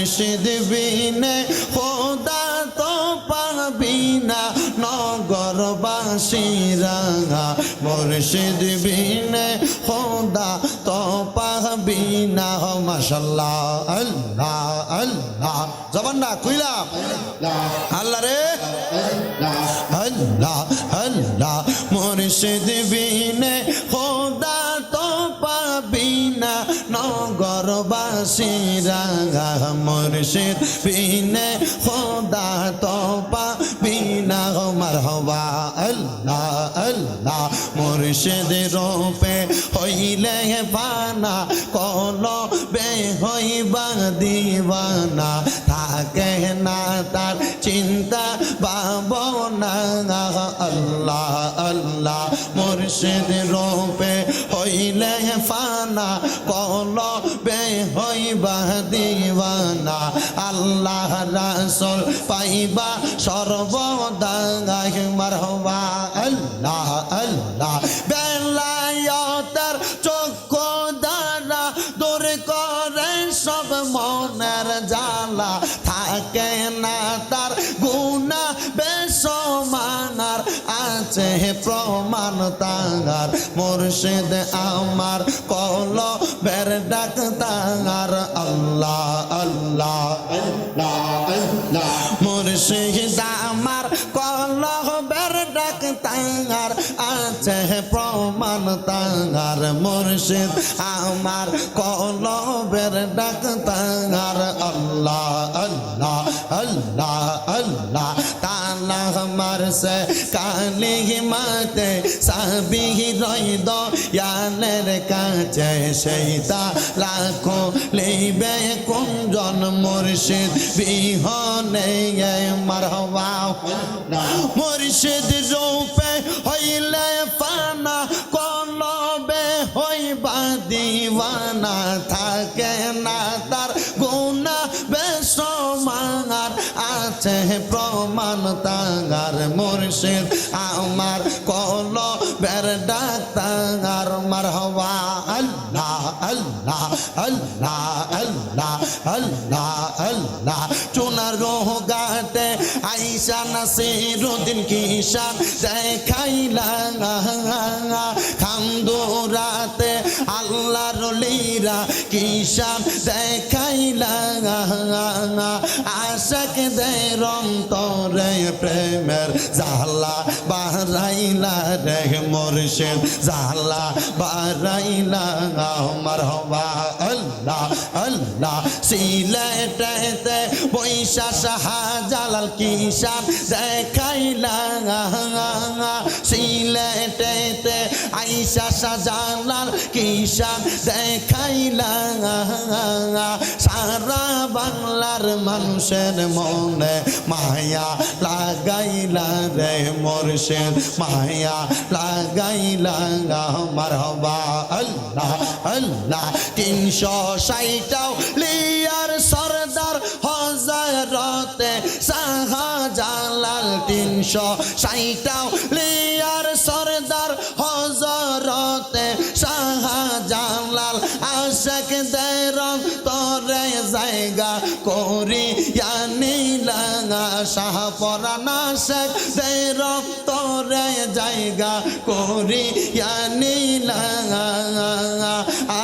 মুর্শিদ বিনে খোদা তো পাবি না নগরবাসীরা মুর্শিদ বিনে খোদা তো পাবি না মাশাআল্লাহ আল্লাহ আল্লাহ জবান না কইলাম আল্লাহ রে আল্লাহ আল্লাহ মুর্শিদ বিনে খোদা তো পাবি না নগরবাসীরা মুর্শিদ বিনে খোদা তো পাবি না মারহাবা আল্লাহ আল্লাহ মুর্শিদ রূপে হইলে বানা কলবে হইবা দিওয়ানা থাকে না তার চিন্তা ভাবনা আল্লাহ আল্লাহ মুর্শিদ রূপে হইলে ফানা কলবে হইবা দিওয়ানা আল্লাহ রাসূল পাইবা সর্বদা মারহাবা আল্লাহ আল্লাহ বেলায়েতের চক্ষু দ্বারা দূর করে সব মনের জ্বালা থাকে না তার গুনাহ বেসমানার আছে প্রমাণ তার মুর্শিদ আমার কলবের ডাক তার আল্লাহ আল্লাহ আল্লাহ আল্লাহ মুর্শিদ আমার কলবের ডাক তার আছে প্রমাণ তার মুর্শিদ আমার কলবের ডাক তার আল্লাহ আল্লাহ আল্লাহ আল্লাহ তালা মারছে কালি মাতে সাবি রইদ ইয়ানের কাছে সেইটা লাখো লইবে কোনজন মুর্শিদ বিহনে মারহাবা মুর্শিদ রূপে হইলে ফানা কলবে হইবা দিওয়ানা থাকে না তার গুনাহ বেসমানার আছে প্রমাণ তার মুর্শিদ আমার কলবের ডাক তার মারহাবা আল্লাহ আল্লাহ আল্লাহ আল্লাহ আল্লাহ আল্লাহ চুনার গাতে আইসা নাসিরুদ্দিন কিশান দেখাইলা খামদুরাতে আল্লাহর লীলা কিশান দেখাইলা আশিকদের অন্তরে প্রেমের জালা বারাইলা রে মুর্শিদ জালা বারাইলা মারহাবা আল্লাহ আল্লাহ সিলেটেতে বৈশা শাহজালাল কিশান দেখাইলা সিলেটেতে আইসা শাহজালাল কিশান দেখাইলা সারা বাংলার মানুষের মনে মায়া লাগাইলা রে মুর্শিদ মায়া লাগাইলা মারহাবা আল্লাহ আল্লাহ 360টাও লিয়ার সরদার হযরতে শাহজালাল 360টাও লিয়ার সরদার হযরতে শাহজালাল আশিকদের অন্তরে জায়গা করিয়া নিলা শাহপরানা আশিকদের অন্তরে জায়গা করিয়া নিলা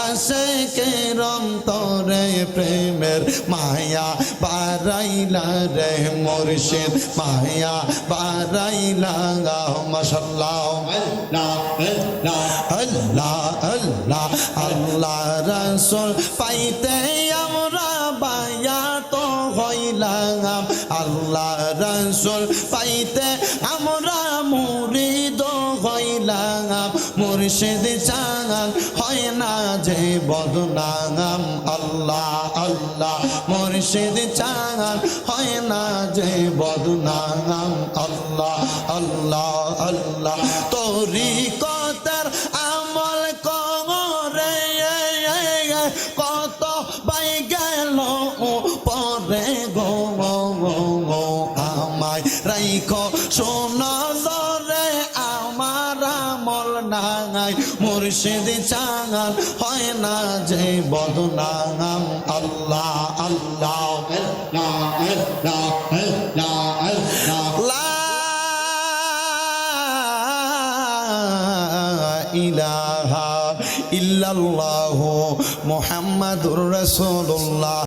আশিকের অন্তরে প্রেমের মায়া বারাইলা রে মুর্শিদ মায়া বারাইলা মাশাআল্লাহ আল্লাহ আল্লাহ আল্লাহ আল্লাহ রাসূল পাইতে আমরা বায়াত হইলাম আল্লাহ রাসূল পাইতে আমরা মুরিদ হইলাম মুর্শিদ চান হয় না যে বদনাম আল্লাহ আল্লাহ মুর্শিদ চান হয় না যে বদনাম আল্লাহ আল্লাহ আল্লাহ তরিকতের আমল করে কত বাই গেল পরে গো আমায় রাইখো সোনা রে আমার আমল নাই মুর্শিদ চান হয় না যে বদনাম আল্লাহ আল্লাহ লা ইলাহা ইল্লাল্লাহু মুহাম্মাদুর রাসূলুল্লাহ।